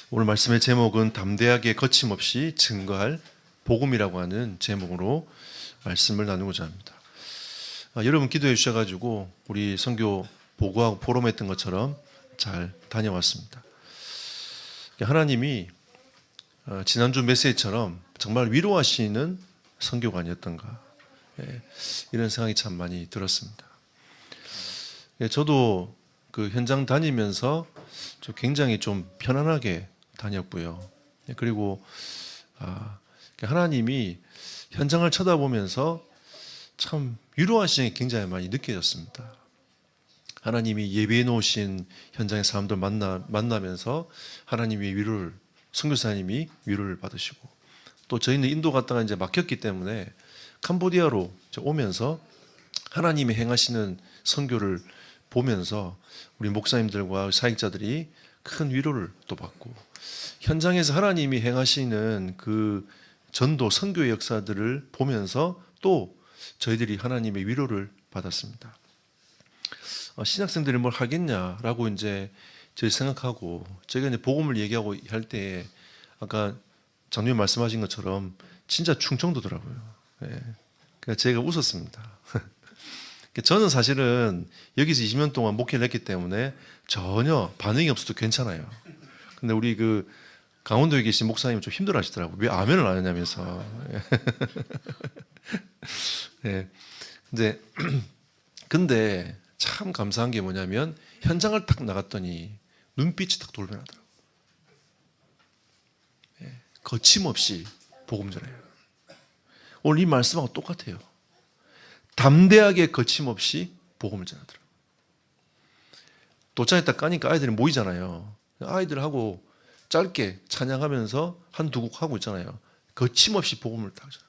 오늘 말씀의 제목은 담대하게 거침없이 증거할 복음이라고 하는 제목으로 말씀을 나누고자 합니다. 여러분 기도해 주셔가지고 우리 선교 보고하고 포럼했던 것처럼 잘 다녀왔습니다. 하나님이 지난주 메시지처럼 정말 위로하시는 선교관이었던가, 이런 생각이 참 많이 들었습니다. 저도 그 현장 다니면서 굉장히 좀 편안하게 다녔고요. 그리고 하나님이 현장을 쳐다보면서 참 위로하시는 게 굉장히 많이 느껴졌습니다. 하나님이 예배해 놓으신 현장의 사람들 만나면서 하나님이 위로를, 선교사님이 위로를 받으시고, 또 저희는 인도 갔다가 이제 막혔기 때문에 캄보디아로 오면서 하나님이 행하시는 선교를 보면서 우리 목사님들과 사역자들이 큰 위로를 또 받고, 현장에서 하나님이 행하시는 그 전도 선교의 역사들을 보면서 또 저희들이 하나님의 위로를 받았습니다. 신학생들이 뭘 하겠냐라고 이제 저희 생각하고, 저희가 이제 복음을 얘기하고 할 때 아까 장로님 말씀하신 것처럼 진짜 충청도더라고요. 그래서 제가 웃었습니다. 저는 사실은 여기서 20년 동안 목회를 했기 때문에 전혀 반응이 없어도 괜찮아요. 근데 우리 그 강원도에 계신 목사님은 좀 힘들어 하시더라고요. 왜 아멘을 안 하냐면서. 근데 참 감사한 게 뭐냐면 현장을 딱 나갔더니 눈빛이 딱 돌변하더라고요. 거침없이 복음 전해요. 오늘 이 말씀하고 똑같아요. 담대하게 거침없이 복음을 전하더라고요. 도장에 딱 까니까 아이들이 모이잖아요. 아이들하고 짧게 찬양하면서 한두 곡 하고 있잖아요. 거침없이 복음을 딱 전해요.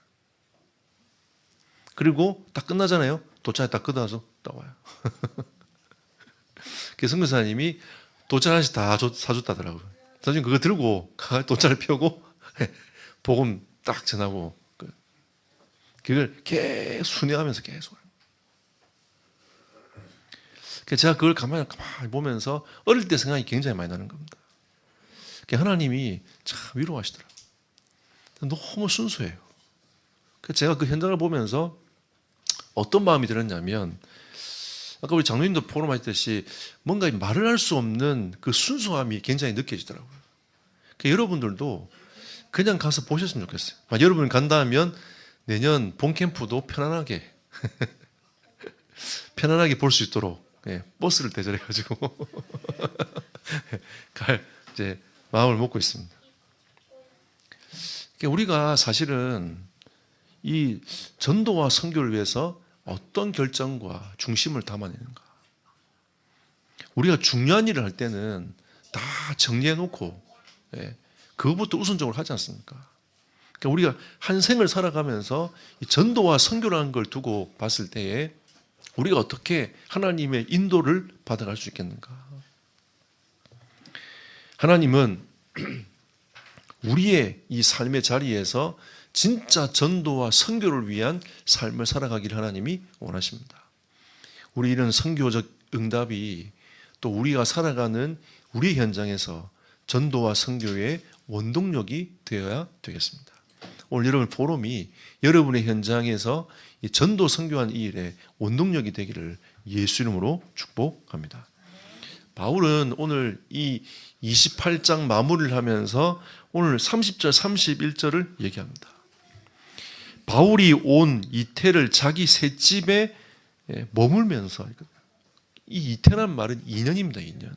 그리고 딱 끝나잖아요. 도장에 딱 끄다서 딱 와요. 그 선교사님이 도장 하나씩 다 사줬다더라고요. 나중에 그거 들고 도장을 펴고 복음 딱 전하고, 그걸 계속 순회하면서 계속. 제가 그걸 가만히 보면서 어릴 때 생각이 굉장히 많이 나는 겁니다. 하나님이 참 위로하시더라고요. 너무 순수해요. 제가 그 현장을 보면서 어떤 마음이 들었냐면, 아까 우리 장로님도 포럼 하셨듯이 뭔가 말을 할 수 없는 그 순수함이 굉장히 느껴지더라고요. 여러분들도 그냥 가서 보셨으면 좋겠어요. 여러분이 간다 하면 내년 본캠프도 편안하게 볼 수 있도록 버스를 대절해가지고 갈 이제 마음을 먹고 있습니다. 우리가 사실은 이 전도와 선교를 위해서 어떤 결정과 중심을 담아내는가? 우리가 중요한 일을 할 때는 다 정리해 놓고 그것부터 우선적으로 하지 않습니까? 우리가 한 생을 살아가면서 이 전도와 선교라는 걸 두고 봤을 때에 우리가 어떻게 하나님의 인도를 받아갈 수 있겠는가? 하나님은 우리의 이 삶의 자리에서 진짜 전도와 선교를 위한 삶을 살아가기를 하나님이 원하십니다. 우리 이런 선교적 응답이 또 우리가 살아가는 우리 현장에서 전도와 선교의 원동력이 되어야 되겠습니다. 오늘 여러분 포럼이 여러분의 현장에서 이 전도 선교한 이 일에 원동력이 되기를 예수 이름으로 축복합니다. 바울은 오늘 이 28장 마무리를 하면서 오늘 30절 31절을 얘기합니다. 바울이 온 이태를 자기 셋집에 머물면서, 이 이태란 말은 2년입니다. 2년.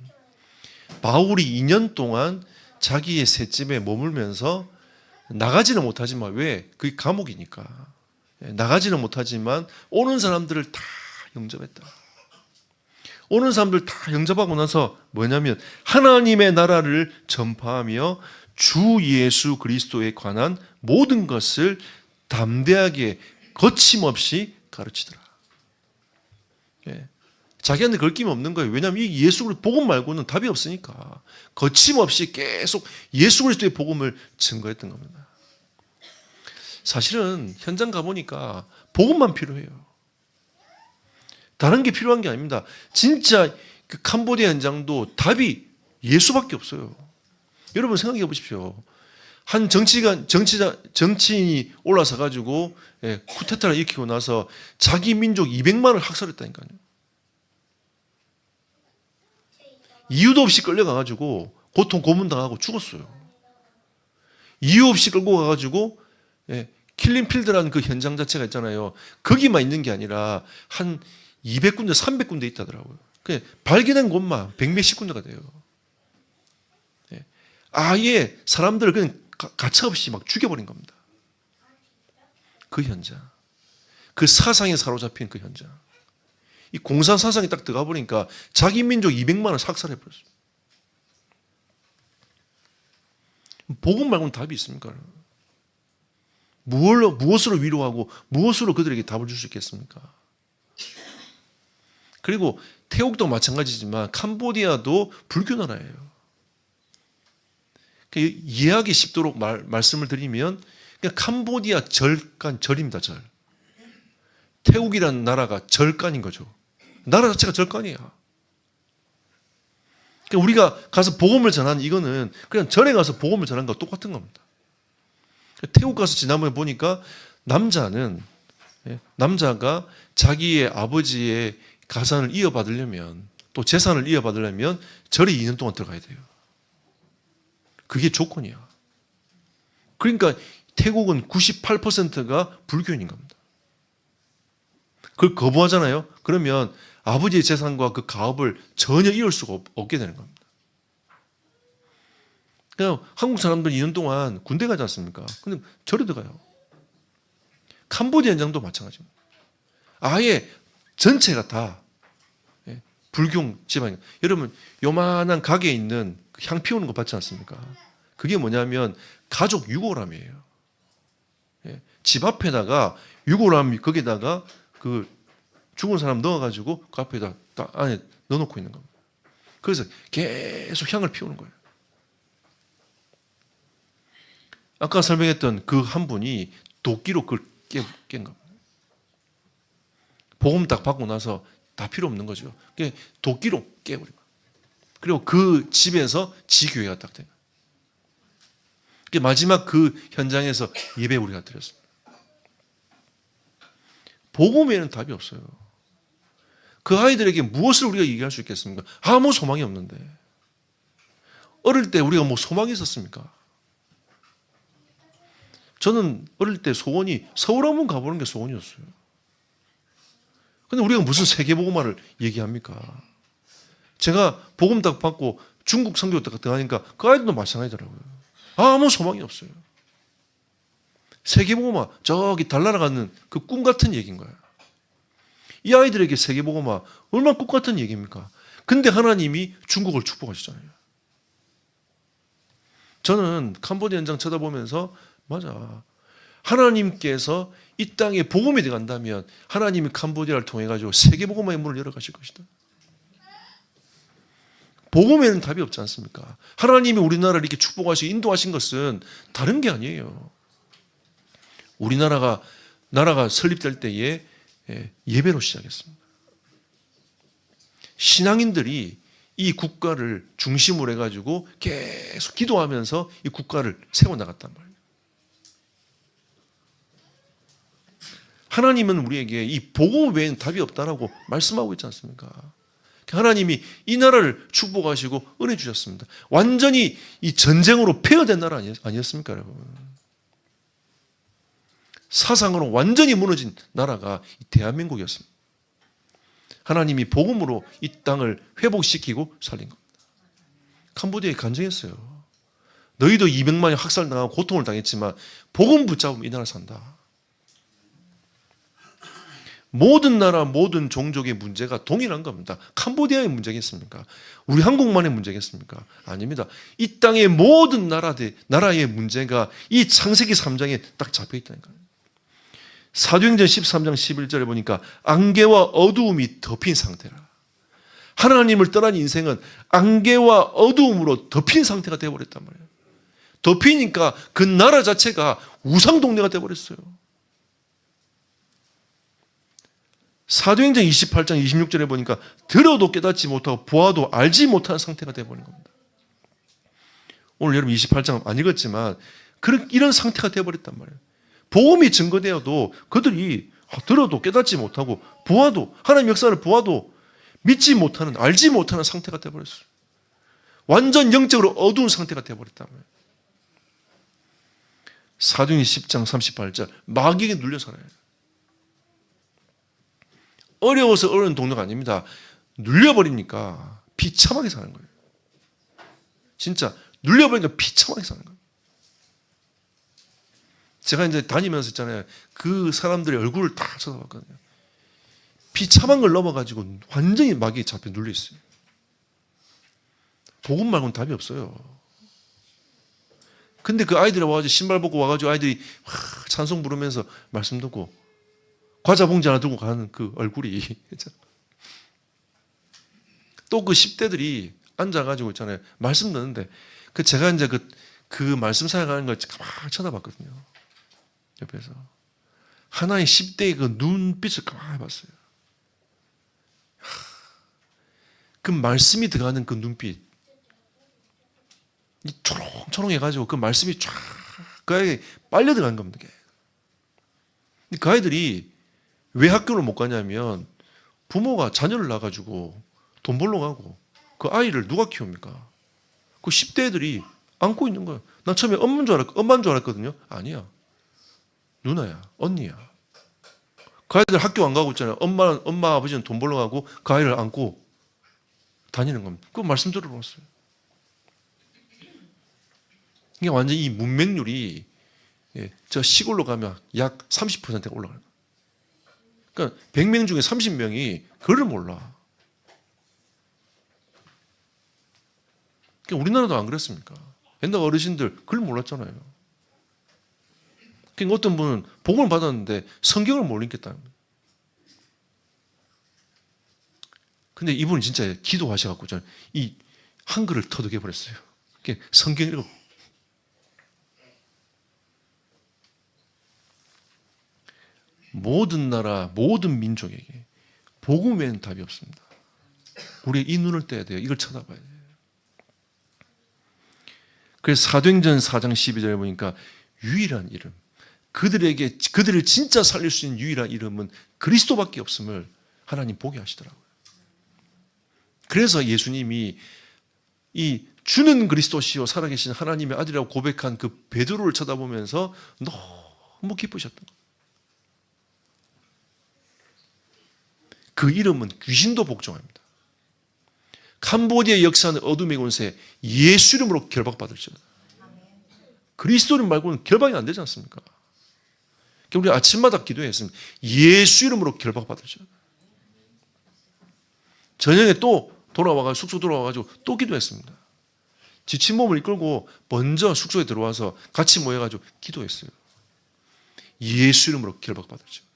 바울이 2년 동안 자기의 셋집에 머물면서 나가지는 못하지만, 왜? 그게 감옥이니까 나가지는 못하지만 오는 사람들을 다 영접했다. 오는 사람들 다 영접하고 나서 뭐냐면 하나님의 나라를 전파하며 주 예수 그리스도에 관한 모든 것을 담대하게 거침없이 가르치더라. 자기한테 걸림이 없는 거예요. 왜냐하면 이 예수 그리스도 복음 말고는 답이 없으니까 거침없이 계속 예수 그리스도의 복음을 증거했던 겁니다. 사실은 현장 가보니까 복음만 필요해요. 다른 게 필요한 게 아닙니다. 진짜 그 캄보디아 현장도 답이 예수밖에 없어요. 여러분 생각해 보십시오. 한 정치인이 올라서 가지고 쿠데타를 일으키고 나서 자기 민족 200만을 학살했다니까요. 이유도 없이 끌려가 가지고 고통 고문당하고 죽었어요. 이유 없이 끌고 가 가지고 킬링필드라는 그 현장 자체가 있잖아요. 거기만 있는 게 아니라 한 200군데, 300군데 있다더라고요. 발견한 곳만 100몇십 군데가 돼요. 아예 사람들을 그냥 가차없이 막 죽여버린 겁니다. 그 현장. 그 사상에 사로잡힌 그 현장. 이 공산 사상이 딱 들어가 보니까 자기 민족 200만을 삭살해버렸어요. 복음 말고는 답이 있습니까? 무엇으로 위로하고 무엇으로 그들에게 답을 줄 수 있겠습니까? 그리고 태국도 마찬가지지만 캄보디아도 불교 나라예요. 이해하기 쉽도록 말씀을 드리면 그냥 캄보디아 절입니다. 절. 태국이라는 나라가 절간인 거죠. 나라 자체가 절간이야. 그러니까 우리가 가서 복음을 전하는 이거는 그냥 절에 가서 복음을 전하는 거와 똑같은 겁니다. 태국 가서 지난번에 보니까 남자가 자기의 아버지의 가산을 이어받으려면 또 재산을 이어받으려면 절에 2년 동안 들어가야 돼요. 그게 조건이야. 그러니까 태국은 98%가 불교인인 겁니다. 그걸 거부하잖아요. 그러면 아버지의 재산과 그 가업을 전혀 이을 수가 없게 되는 겁니다. 그냥 한국 사람들 2년 동안 군대 가지 않습니까? 근데 절에 들어가요. 캄보디아 현장도 마찬가지입니다. 아예 전체가 다 불교 지방입니다. 여러분 요만한 가게에 있는 향 피우는 거 봤지 않습니까? 그게 뭐냐면 가족 유골함이에요. 집 앞에다가 유골함 거기다가 그 죽은 사람 넣어가지고 그 앞에다 딱 안에 넣어놓고 있는 겁니다. 그래서 계속 향을 피우는 거예요. 아까 설명했던 그 한 분이 도끼로 그걸 깬 겁니다. 복음 딱 받고 나서 다 필요 없는 거죠. 도끼로 깨버린 거예요. 그리고 그 집에서 지교회가 딱 된 거예요. 마지막 그 현장에서 예배 우리가 드렸습니다. 복음에는 답이 없어요. 그 아이들에게 무엇을 우리가 얘기할 수 있겠습니까? 아무 소망이 없는데. 어릴 때 우리가 뭐 소망이 있었습니까? 저는 어릴 때 소원이 서울 한번 가보는 게 소원이었어요. 근데 우리가 무슨 세계복음화를 얘기합니까? 제가 복음 딱 받고 중국 선교 딱 들어가니까 그 아이들도 마찬가지더라고요. 아무 소망이 없어요. 세계복음화, 저기 달나라 가는 그 꿈 같은 얘기인 거예요. 이 아이들에게 세계복음화 얼마나 꿈 같은 얘기입니까? 근데 하나님이 중국을 축복하시잖아요. 저는 캄보디아 현장 쳐다보면서 맞아. 하나님께서 이 땅에 복음이 들어간다면 하나님이 캄보디아를 통해 가지고 세계복음화의 문을 열어가실 것이다. 복음에는 답이 없지 않습니까? 하나님이 우리나라를 이렇게 축복하시고 인도하신 것은 다른 게 아니에요. 우리나라가 설립될 때에 예배로 시작했습니다. 신앙인들이 이 국가를 중심으로 해가지고 계속 기도하면서 이 국가를 세워나갔단 말이에요. 하나님은 우리에게 이 복음 외에는 답이 없다라고 말씀하고 있지 않습니까? 하나님이 이 나라를 축복하시고 은혜 주셨습니다. 완전히 이 전쟁으로 폐허된 나라 아니었습니까, 여러분? 사상으로 완전히 무너진 나라가 대한민국이었습니다. 하나님이 복음으로 이 땅을 회복시키고 살린 겁니다. 캄보디아에 간증했어요. 너희도 200만이 학살당하고 고통을 당했지만 복음 붙잡으면 이 나라 산다. 모든 나라, 모든 종족의 문제가 동일한 겁니다. 캄보디아의 문제겠습니까? 우리 한국만의 문제겠습니까? 아닙니다. 이 땅의 모든 나라의 문제가 이 창세기 3장에 딱 잡혀 있다니까요. 사도행전 13장 11절에 보니까 안개와 어두움이 덮인 상태라. 하나님을 떠난 인생은 안개와 어두움으로 덮인 상태가 되어버렸단 말이에요. 덮이니까 그 나라 자체가 우상동네가 되어버렸어요. 사도행전 28장 26절에 보니까 들어도 깨닫지 못하고 보아도 알지 못하는 상태가 되어버린 겁니다. 오늘 여러분 28장 안 읽었지만 이런 상태가 되어버렸단 말이에요. 복음이 증거되어도 그들이 들어도 깨닫지 못하고 보아도 하나님 역사를 보아도 믿지 못하는 알지 못하는 상태가 되어버렸어요. 완전 영적으로 어두운 상태가 되어버렸단 말이에요. 사도행전 10장 38절 마귀에게 눌려 살아요. 어려워서 어려운 동료가 아닙니다. 눌려버리니까 비참하게 사는 거예요. 진짜 눌려버리니까 비참하게 사는 거예요. 제가 이제 다니면서 있잖아요. 그 사람들의 얼굴을 다 쳐다봤거든요. 비참한 걸 넘어가지고 완전히 마귀에 잡혀 눌려있어요. 복음 말고는 답이 없어요. 근데 그 아이들이 와가지고 신발 벗고 와가지고 아이들이 찬송 부르면서 말씀 듣고 과자 봉지 하나 들고 가는 그 얼굴이 또 그 10대들이 앉아가지고 있잖아요. 말씀 듣는데 제가 이제 그 말씀 사역하는 걸 가만히 쳐다봤거든요. 옆에서 하나의 10대의 그 눈빛을 가만히 봤어요. 그 말씀이 들어가는 그 눈빛 초롱초롱해가지고 그 말씀이 쫙 그 아이에 빨려 들어간 겁니다. 그 아이들이 왜 학교를 못 가냐면 부모가 자녀를 낳아가지고 돈 벌러 가고 그 아이를 누가 키웁니까? 그 10대 애들이 안고 있는 거예요. 난 처음에 엄마인 줄 알았거든요. 아니야. 누나야. 언니야. 그 아이들 학교 안 가고 있잖아요. 엄마 아버지는 돈 벌러 가고 그 아이를 안고 다니는 겁니다. 그 말씀 들으러 왔어요. 이게 완전 이 문맹률이 저 시골로 가면 약 30%가 올라가는 거예요. 그러니까 100명 중에 30명이 그걸 몰라. 그러니까 우리나라도 안 그랬습니까? 옛날 어르신들 그걸 몰랐잖아요. 그러니까 어떤 분은 복음을 받았는데 성경을 못 읽겠다는 거예요. 근데 이분은 진짜 기도하셔갖고 이 한글을 터득해 버렸어요. 성경 읽어. 모든 나라, 모든 민족에게 복음 외에는 답이 없습니다. 우리 이 눈을 떼야 돼요. 이걸 쳐다봐야 돼요. 그래서 사도행전 4장 12절에 보니까 유일한 이름, 그들을 진짜 살릴 수 있는 유일한 이름은 그리스도밖에 없음을 하나님 보게 하시더라고요. 그래서 예수님이 이 주는 그리스도시요 살아계신 하나님의 아들이라고 고백한 그 베드로를 쳐다보면서 너무 기쁘셨던 거예요. 그 이름은 귀신도 복종합니다. 캄보디아 역사는 어둠의 권세 예수 이름으로 결박받을지어다. 그리스도 이름 말고는 결박이 안 되지 않습니까? 우리 아침마다 기도했습니다. 예수 이름으로 결박받을지어다. 저녁에 또 숙소 돌아와가지고 또 기도했습니다. 지친 몸을 이끌고 먼저 숙소에 들어와서 같이 모여가지고 기도했어요. 예수 이름으로 결박받을지어다.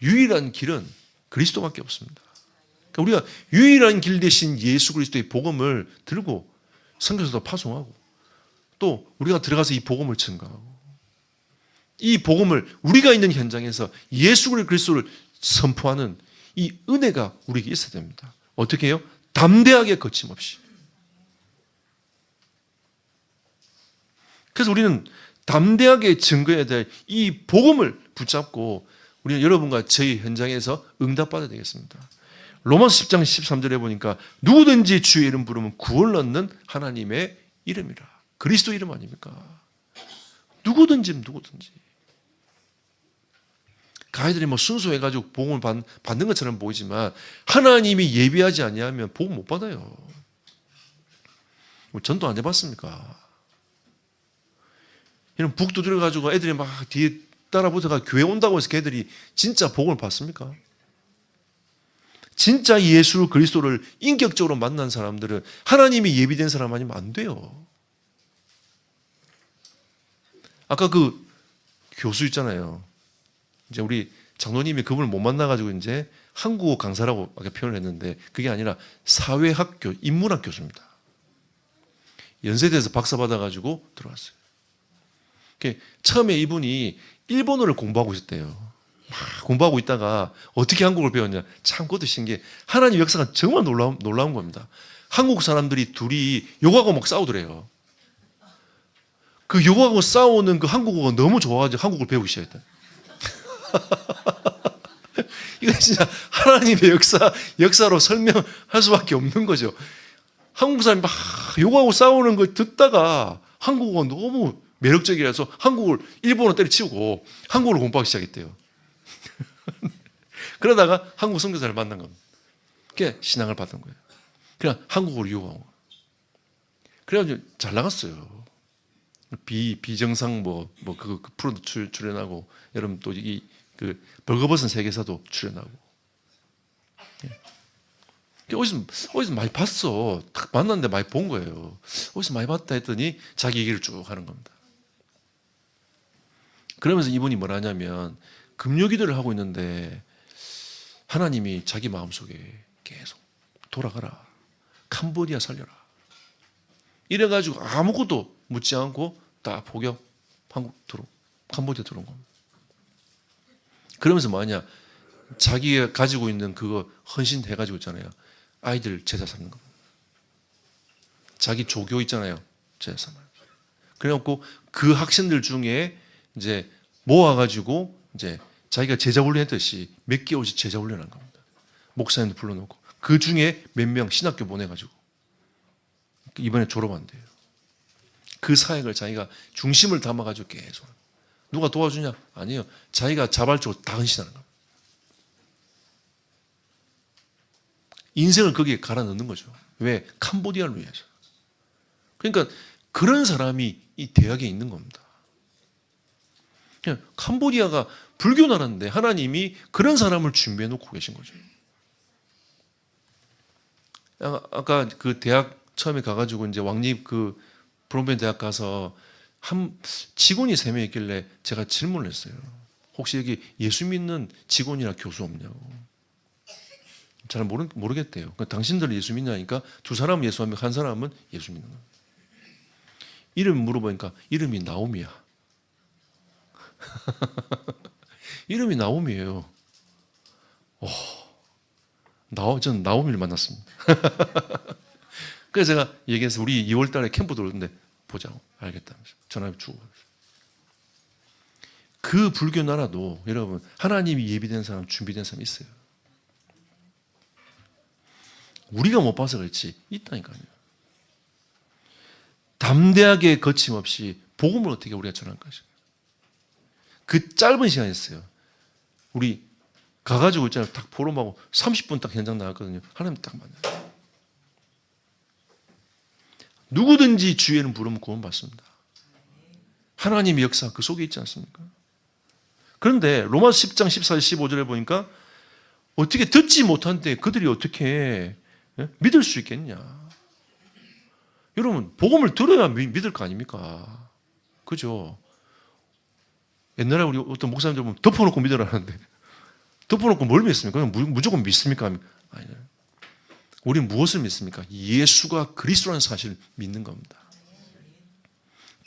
유일한 길은 그리스도밖에 없습니다. 그러니까 우리가 유일한 길 대신 예수 그리스도의 복음을 들고 선교사도 파송하고 또 우리가 들어가서 이 복음을 증거하고 이 복음을 우리가 있는 현장에서 예수 그리스도를 선포하는 이 은혜가 우리에게 있어야 됩니다. 어떻게 해요? 담대하게 거침없이. 그래서 우리는 담대하게 증거해야 될 이 복음을 붙잡고 우리는 여러분과 저희 현장에서 응답받아야 되겠습니다. 로마서 10장 13절에 보니까 누구든지 주의 이름 부르면 구원을 얻는 하나님의 이름이라. 그리스도 이름 아닙니까? 누구든지. 그 아이들이 순수해가지고 복음을 받는 것처럼 보이지만 하나님이 예비하지 아니하면 복음 못 받아요. 전도 안 해봤습니까? 이런 북 두드려가지고 애들이 막 뒤에 따라붙어가 교회 온다고 해서 걔들이 진짜 복음을 받습니까? 진짜 예수 그리스도를 인격적으로 만난 사람들은 하나님이 예비된 사람 아니면 안 돼요. 아까 그 교수 있잖아요. 이제 우리 장로님이 그분을 못 만나가지고 이제 한국어 강사라고 아까 표현을 했는데 그게 아니라 사회학 인문학 교수입니다. 연세대에서 박사 받아가지고 들어왔어요. 처음에 이분이 일본어를 공부하고 있었대요. 막 공부하고 있다가 어떻게 한국어를 배웠냐. 참 그것도 신기해. 하나님 역사가 정말 놀라운 겁니다. 한국 사람들이 둘이 욕하고 막 싸우더래요. 그 욕하고 싸우는 그 한국어가 너무 좋아가지고 한국을 배우기 시작했다. 이거 진짜 하나님의 역사로 설명할 수밖에 없는 거죠. 한국 사람이 막 욕하고 싸우는 걸 듣다가 한국어가 너무 매력적이라서 한국을 일본어 때려치우고 한국어를 공부하기 시작했대요. 그러다가 한국 선교사를 만난 겁니다. 그게 신앙을 받은 거예요. 그냥 한국어를 이용하고. 그래가지고 잘 나갔어요. 비정상 그 프로도 출연하고, 여러분 또 그 벌거벗은 세계사도 출연하고. 어디서 많이 봤어. 딱 만났는데 많이 본 거예요. 어디서 많이 봤다 했더니 자기 얘기를 쭉 하는 겁니다. 그러면서 이분이 뭘 하냐면 금요기도를 하고 있는데 하나님이 자기 마음속에 계속 돌아가라. 캄보디아 살려라. 이래가지고 아무것도 묻지 않고 딱 포격 캄보디아 들어온 겁니다. 그러면서 뭐하냐, 자기가 가지고 있는 그거 헌신해가지고 있잖아요. 아이들 제자 삼는 겁니다. 자기 조교 있잖아요. 제자 삼아요. 그래갖고 그 학생들 중에 이제 모아가지고 이제 자기가 제자 훈련했듯이 몇 개월씩 제자 훈련한 겁니다. 목사님도 불러놓고 그 중에 몇 명 신학교 보내가지고 이번에 졸업한대요. 그 사역을 자기가 중심을 담아가지고 계속. 누가 도와주냐? 아니에요. 자기가 자발적으로 다 헌신하는 겁니다. 인생을 거기에 갈아 넣는 거죠. 왜? 캄보디아를 위해서. 그러니까 그런 사람이 이 대학에 있는 겁니다. 그냥 캄보디아가 불교 나라인데 하나님이 그런 사람을 준비해 놓고 계신 거죠. 아까 그 대학 처음에 가가지고 이제 왕립 그 브롬펜 대학 가서 한 직원이 3명 있길래 제가 질문을 했어요. 혹시 여기 예수 믿는 직원이나 교수 없냐고. 잘 모르겠대요. 당신들은 예수 믿냐니까 두 사람은 예수 안 믿고 한 사람은 예수 믿는 거예요. 이름 물어보니까 이름이 나옴이야. 이름이 나옴이에요. 저는 나옴이를 만났습니다. 그래서 제가 얘기해서 우리 2월 달에 캠프 들어오는데 보자고. 알겠다면서 전화 주고. 그 불교 나라도 여러분 하나님이 예비된 사람, 준비된 사람이 있어요. 우리가 못 봐서 그렇지 있다니까요. 담대하게 거침없이 복음을 어떻게 우리가 전할 것인가. 그 짧은 시간이었어요. 우리 가가지고 있잖아요. 딱 포럼하고 30분 딱 현장 나갔거든요. 하나님 딱 만나요. 누구든지 주에는 부르면 구원받습니다. 하나님의 역사 그 속에 있지 않습니까? 그런데 로마서 10장 14절 15절에 보니까 어떻게 듣지 못한데 그들이 어떻게 믿을 수 있겠냐. 여러분 복음을 들어야 믿을 거 아닙니까? 그죠? 옛날에 우리 어떤 목사님들 보면 덮어놓고 믿으라는데 덮어놓고 뭘 믿습니까? 그냥 무조건 믿습니까? 아니요. 우리는 무엇을 믿습니까? 예수가 그리스도라는 사실을 믿는 겁니다.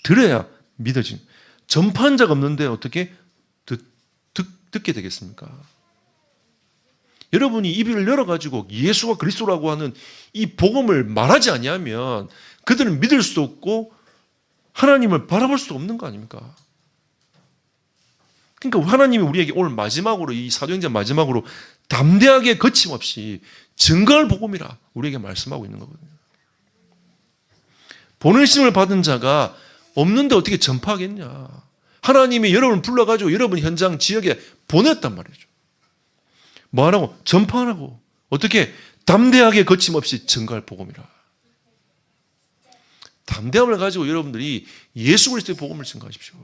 들어야 믿어진. 전파한 자가 없는데 어떻게 듣게 되겠습니까? 여러분이 입을 열어가지고 예수가 그리스도라고 하는 이 복음을 말하지 아니하면 그들은 믿을 수도 없고 하나님을 바라볼 수도 없는 거 아닙니까? 그러니까 하나님이 우리에게 오늘 마지막으로 이 사도행전 마지막으로 담대하게 거침없이 증거할 복음이라 우리에게 말씀하고 있는 거거든요. 보내심을 받은 자가 없는데 어떻게 전파하겠냐. 하나님이 여러분을 불러가지고 여러분 현장 지역에 보냈단 말이죠. 뭐 하라고? 전파하라고. 어떻게? 담대하게 거침없이 증거할 복음이라. 담대함을 가지고 여러분들이 예수 그리스도의 복음을 증거하십시오.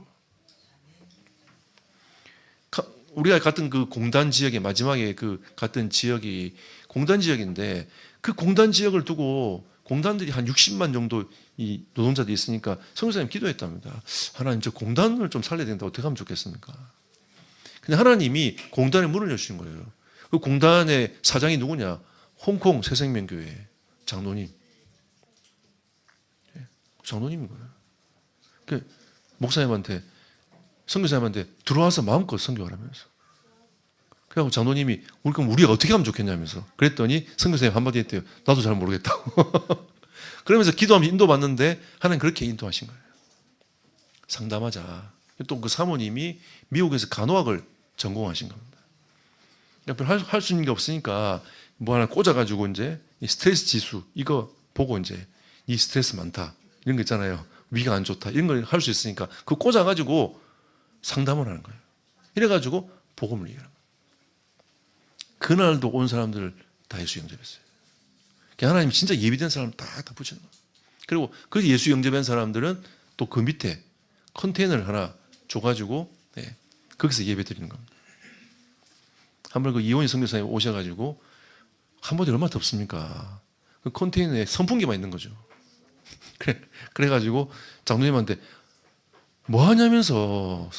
우리가 갔던 그 공단 지역에 마지막에 그 갔던 지역이 공단 지역인데 그 공단 지역을 두고 공단들이 한 60만 정도 이 노동자들이 있으니까 선교사님 기도했답니다. 하나님 저 공단을 좀 살려야 된다. 어떻게 하면 좋겠습니까? 근데 하나님이 공단에 문을 여주신 거예요. 그 공단의 사장이 누구냐? 홍콩 새생명교회 장로님. 장로님인 거예요. 그 목사님한테 선교사님한테 들어와서 마음껏 선교하라면서. 그래갖고 장로님이 그럼 우리가 어떻게 하면 좋겠냐면서 그랬더니 선교사님 한마디 했대요. 나도 잘 모르겠다고. 그러면서 기도하면서 인도받는데 하나님 그렇게 인도하신 거예요. 상담하자. 또 그 사모님이 미국에서 간호학을 전공하신 겁니다. 할 수 있는 게 없으니까 뭐 하나 꽂아가지고 이제 이 스트레스 지수 이거 보고 이제 이 스트레스 많다 이런 거 있잖아요. 위가 안 좋다 이런 걸 할 수 있으니까 그 꽂아가지고 상담을 하는 거예요. 이래가지고 복음을 얘기하는 거예요. 그날도 온 사람들을 다 예수 영접했어요. 하나님 진짜 예비된 사람 다 붙이는 거예요. 그리고 그 예수 영접한 사람들은 또 그 밑에 컨테이너를 하나 줘가지고 거기서 예배 드리는 겁니다. 한번 그 이원희 선교사님 오셔가지고 캄보디아 얼마나 덥습니까? 그 컨테이너에 선풍기만 있는 거죠. 그래가지고 장로님한테 뭐 하냐면서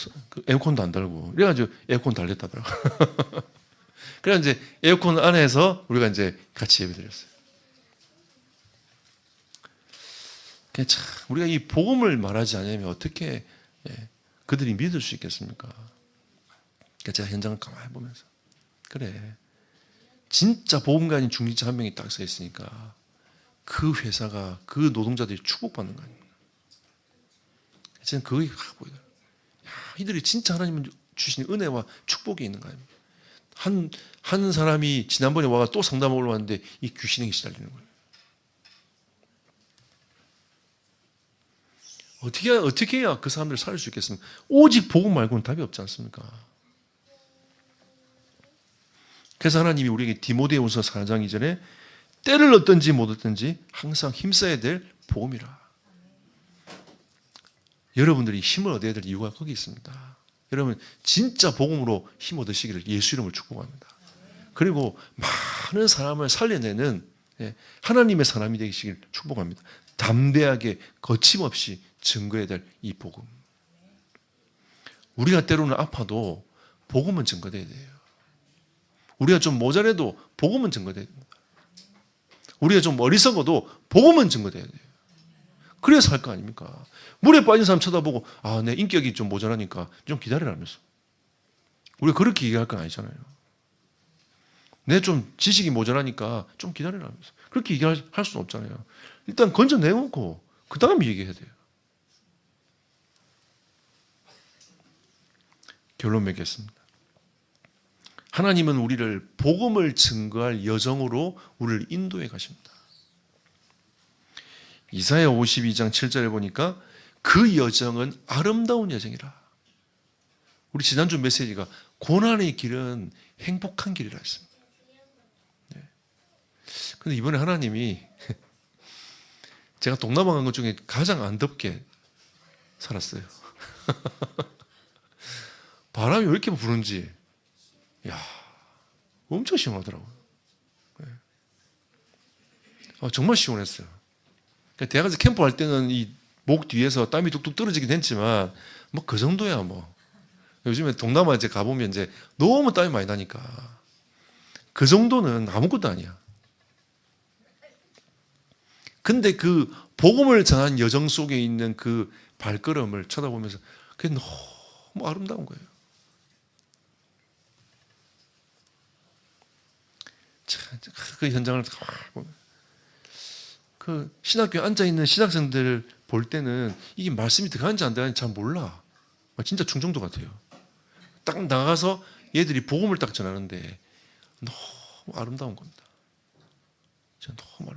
에어컨도 안 달고 그래가지고 에어컨 달랬다더라고. 그래서 이제 에어컨 안에서 우리가 이제 같이 예배 드렸어요. 참 우리가 이 복음을 말하지 않으면 어떻게 그들이 믿을 수 있겠습니까? 그러니까 제가 현장을 가만히 보면서 그래 진짜 복음가인 중직자 한 명이 딱 서 있으니까 그 회사가 그 노동자들이 축복받는 거 아닙니까? 저는 그게 확 보이더라고요. 이들이 진짜 하나님 주신 은혜와 축복이 있는 거 아닙니까? 한 사람이 지난번에 와가 또 상담을 올라왔는데 이 귀신에게 시달리는 거예요. 어떻게 해야 그 사람들을 살릴 수 있겠습니까? 오직 복음 말고는 답이 없지 않습니까? 그래서 하나님이 우리에게 디모데후서 4장 2절에 때를 얻든지 못 얻든지 항상 힘써야 될 복음이라. 여러분들이 힘을 얻어야 될 이유가 거기 있습니다. 여러분 진짜 복음으로 힘 얻으시기를 예수 이름으로 축복합니다. 그리고 많은 사람을 살려내는 하나님의 사람이 되시길 축복합니다. 담대하게 거침없이 증거해야 될 이 복음. 우리가 때로는 아파도 복음은 증거돼야 돼요. 우리가 좀 모자라도 복음은 증거돼야 됩니다. 우리가 좀 어리석어도 복음은 증거돼야 돼요. 그래서 할 거 아닙니까? 물에 빠진 사람 쳐다보고 내 인격이 좀 모자라니까 좀 기다리라면서. 우리가 그렇게 얘기할 건 아니잖아요. 내 좀 지식이 모자라니까 좀 기다리라면서. 그렇게 얘기할 수는 없잖아요. 일단 건져내놓고 그 다음에 얘기해야 돼요. 결론 맺겠습니다. 하나님은 우리를 복음을 증거할 여정으로 우리를 인도해 가십니다. 이사야 52장 7절에 보니까 그 여정은 아름다운 여정이라. 우리 지난주 메시지가 고난의 길은 행복한 길이라 했습니다. 그런데 이번에 하나님이 제가 동남아 간 것 중에 가장 안 덥게 살았어요. 바람이 왜 이렇게 부는지 엄청 시원하더라고요. 정말 시원했어요. 대학에서 캠프 할 때는 이 목 뒤에서 땀이 뚝뚝 떨어지긴 했지만 뭐 그 정도야 뭐. 요즘에 동남아 이제 가보면 이제 너무 땀이 많이 나니까 그 정도는 아무것도 아니야. 근데 그 복음을 전한 여정 속에 있는 그 발걸음을 쳐다보면서 그게 너무 아름다운 거예요. 그 현장을 보면 그 신학교에 앉아있는 신학생들을 볼 때는 이게 말씀이 들어가는지 안 들어가는지 잘 몰라. 진짜 충정도 같아요. 딱 나가서 얘들이 복음을 딱 전하는데 너무 아름다운 겁니다. 진짜 너무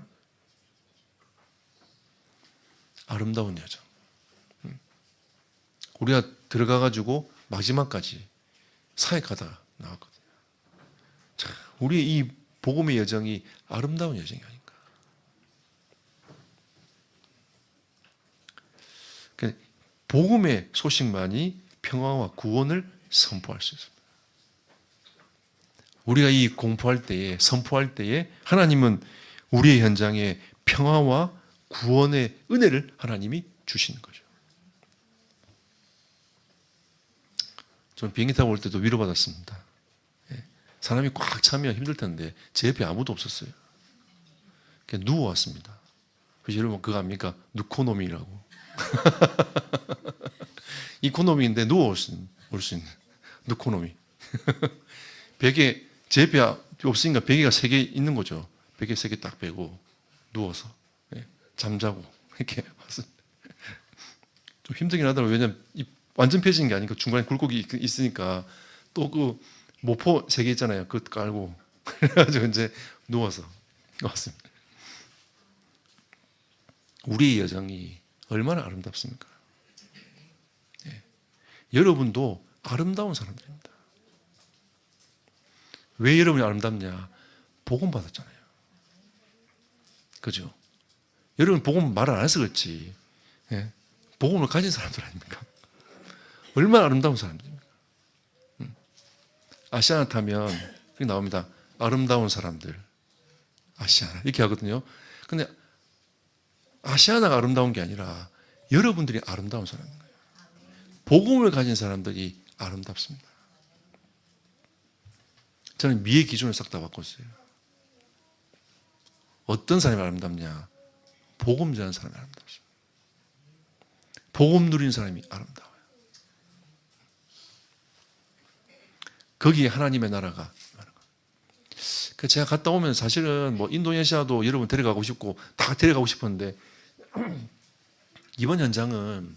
아름다운 여정. 우리가 들어가가지고 마지막까지 사역하다가 나왔거든요. 자, 우리의 이 복음의 여정이 아름다운 여정이 아닌가. 복음의 소식만이 평화와 구원을 선포할 수 있습니다. 우리가 이 공포할 때에, 선포할 때에 하나님은 우리의 현장에 평화와 구원의 은혜를 하나님이 주시는 거죠. 저는 비행기 타고 올 때도 위로받았습니다. 사람이 꽉 차면 힘들 텐데 제 옆에 아무도 없었어요. 그냥 누워왔습니다. 그래서 여러분 그거 압니까? 누코노미라고. 이코노미인데 누워 올 수 있는 누코노미. 베개, 제 배 없으니까 베개가 3개 있는 거죠. 베개 3개 딱 베고 누워서 잠자고 이렇게 왔습니다. 좀 힘들긴 하더라고요. 왜냐면 완전 펴지는 게 아니고 중간에 굴곡이 있으니까 또 그 모포 3개 있잖아요. 그것 깔고 그래가지고 이제 누워서 왔습니다. 우리의 여정이 얼마나 아름답습니까? 여러분도 아름다운 사람들입니다. 왜 여러분이 아름답냐? 복음 받았잖아요. 그죠? 여러분 복음 말을 안 해서 그렇지. 복음을 가진 사람들 아닙니까? 얼마나 아름다운 사람들입니까? 아시아나 타면 여기 나옵니다. 아름다운 사람들. 아시아나 이렇게 하거든요. 근데 아시아나가 아름다운 게 아니라 여러분들이 아름다운 사람인 거예요. 복음을 가진 사람들이 아름답습니다. 저는 미의 기준을 싹 다 바꿨어요. 어떤 사람이 아름답냐? 복음 전하는 사람이 아름답습니다. 복음 누리는 사람이 아름다워요. 거기에 하나님의 나라가 많은 거예요. 제가 갔다 오면 사실은 뭐 인도네시아도 여러분 데려가고 싶고 다 데려가고 싶었는데 이번 현장은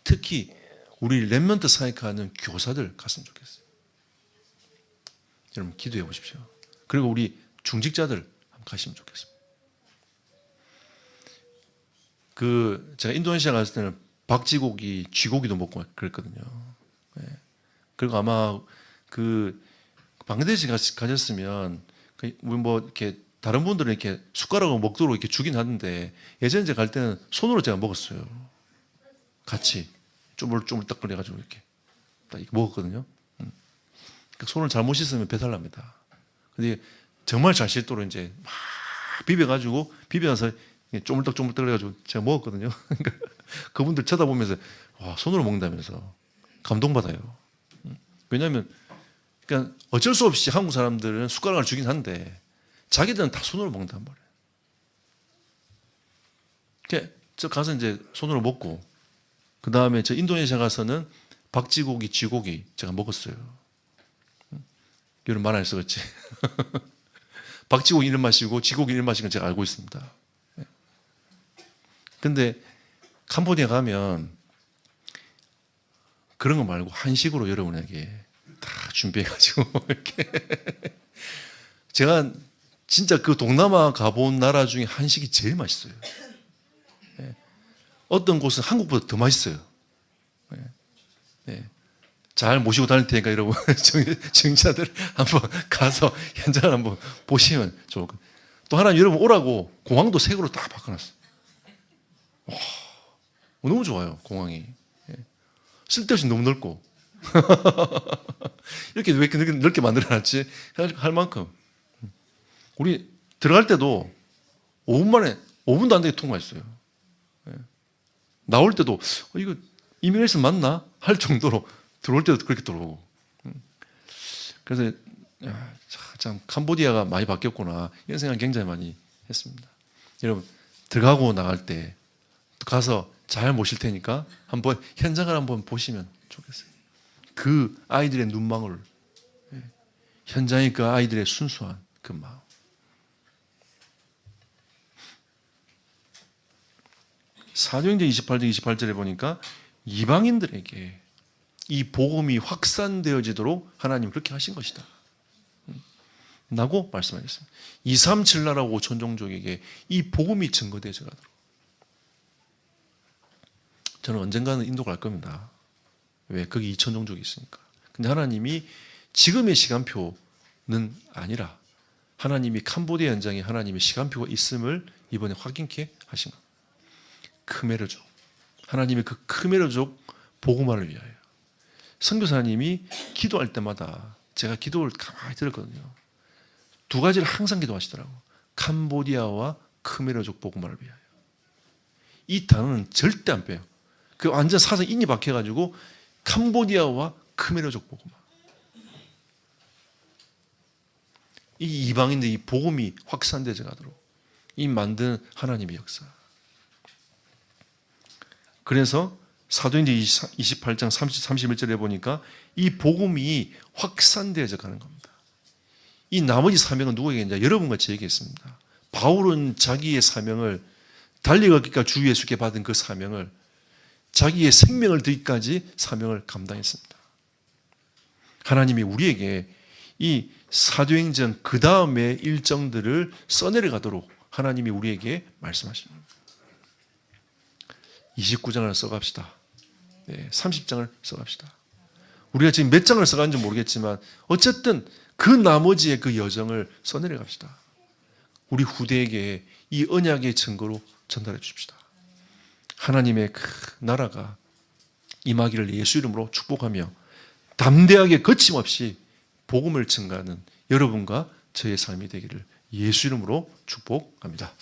특히 우리 렘넌트 사역하는 교사들 갔으면 좋겠어요. 여러분 기도해 보십시오. 그리고 우리 중직자들 한번 가시면 좋겠습니다. 제가 인도네시아 갔을 때는 박쥐고기, 쥐고기도 먹고 그랬거든요. 그리고 아마 방글라데시 가셨으면 뭐 이렇게 다른 분들은 이렇게 숟가락으로 먹도록 이렇게 주긴 하는데 예전에 제가 갈 때는 손으로 제가 먹었어요. 같이 쪼물쪼물딱 그래가지고 이렇게 딱 먹었거든요. 손을 잘못 씻으면 배탈 납니다. 근데 정말 잘 씻도록 이제 막 비벼서 쪼물딱쪼물딱 그래가지고 제가 먹었거든요. 그분들 쳐다보면서 와, 손으로 먹는다면서 감동받아요. 왜냐하면 그러니까 어쩔 수 없이 한국 사람들은 숟가락을 주긴 한데 자기들은 다 손으로 먹는단 말이에요. 저 가서 이제 손으로 먹고 그 다음에 저 인도네시아 가서는 박쥐고기, 쥐고기 제가 먹었어요. 여러분 말 안 해서 그렇지. 박쥐고기 이런 맛이고 쥐고기 이런 맛인 건 제가 알고 있습니다. 근데 캄보디아 가면 그런 거 말고 한식으로 여러분에게 다 준비해가지고 이렇게 제가 진짜 그 동남아 가본 나라 중에 한식이 제일 맛있어요. 어떤 곳은 한국보다 더 맛있어요. 잘 모시고 다닐 테니까 여러분 정치자들 한번 가서 현장을 한번 보시면 좋을 거예요. 또 하나 여러분 오라고 공항도 색으로 딱 바꿔놨어요. 와, 너무 좋아요 공항이. 쓸데없이 너무 넓고 이렇게 왜 이렇게 넓게 만들어놨지 할 만큼. 우리 들어갈 때도 5분 만에 5분도 안 되게 통과했어요. 나올 때도 이거 이미그레이션 맞나 할 정도로 들어올 때도 그렇게 들어오고. 그래서 참 캄보디아가 많이 바뀌었구나 이런 생각 굉장히 많이 했습니다. 여러분 들어가고 나갈 때 가서 잘 모실 테니까 한번 현장을 한번 보시면 좋겠어요. 그 아이들의 눈망울, 현장의 그 아이들의 순수한 그 마음. 사도행전 28장 28절에 보니까 이방인들에게 이 복음이 확산되어지도록 하나님 그렇게 하신 것이다 라고 말씀하셨습니다. 237 나라 5천 종족에게 이 복음이 증거되어져 가도록. 저는 언젠가는 인도 갈 겁니다. 왜? 거기 2천 종족이 있으니까. 근데 하나님이 지금의 시간표는 아니라 하나님이 캄보디아 현장에 하나님의 시간표가 있음을 이번에 확인케 하신 겁니다. 크메르족. 하나님의 그 크메르족 복음화를 위하여. 선교사님이 기도할 때마다 제가 기도를 가만히 들었거든요. 2가지를 항상 기도하시더라고요. 캄보디아와 크메르족 복음화를 위하여. 이 단어는 절대 안 빼요. 그 완전 사상 인이 박혀가지고 캄보디아와 크메르족 복음화. 이 이방인들 이 복음이 확산되어 가도록 이 만든 하나님의 역사. 그래서 사도행전 28장 31절에 보니까 이 복음이 확산되어져 가는 겁니다. 이 나머지 사명은 누구에게 있냐? 여러분과 저에게 있습니다. 바울은 자기의 사명을 달려가기까 주 예수께 받은 그 사명을 자기의 생명을 드기까지 사명을 감당했습니다. 하나님이 우리에게 이 사도행전 그 다음의 일정들을 써내려가도록 하나님이 우리에게 말씀하십니다. 29장을 써갑시다. 네, 30장을 써갑시다. 우리가 지금 몇 장을 써가는지 모르겠지만 어쨌든 그 나머지의 그 여정을 써내려갑시다. 우리 후대에게 이 언약의 증거로 전달해 주십시다. 하나님의 그 나라가 임하기를 예수 이름으로 축복하며 담대하게 거침없이 복음을 증가하는 여러분과 저의 삶이 되기를 예수 이름으로 축복합니다.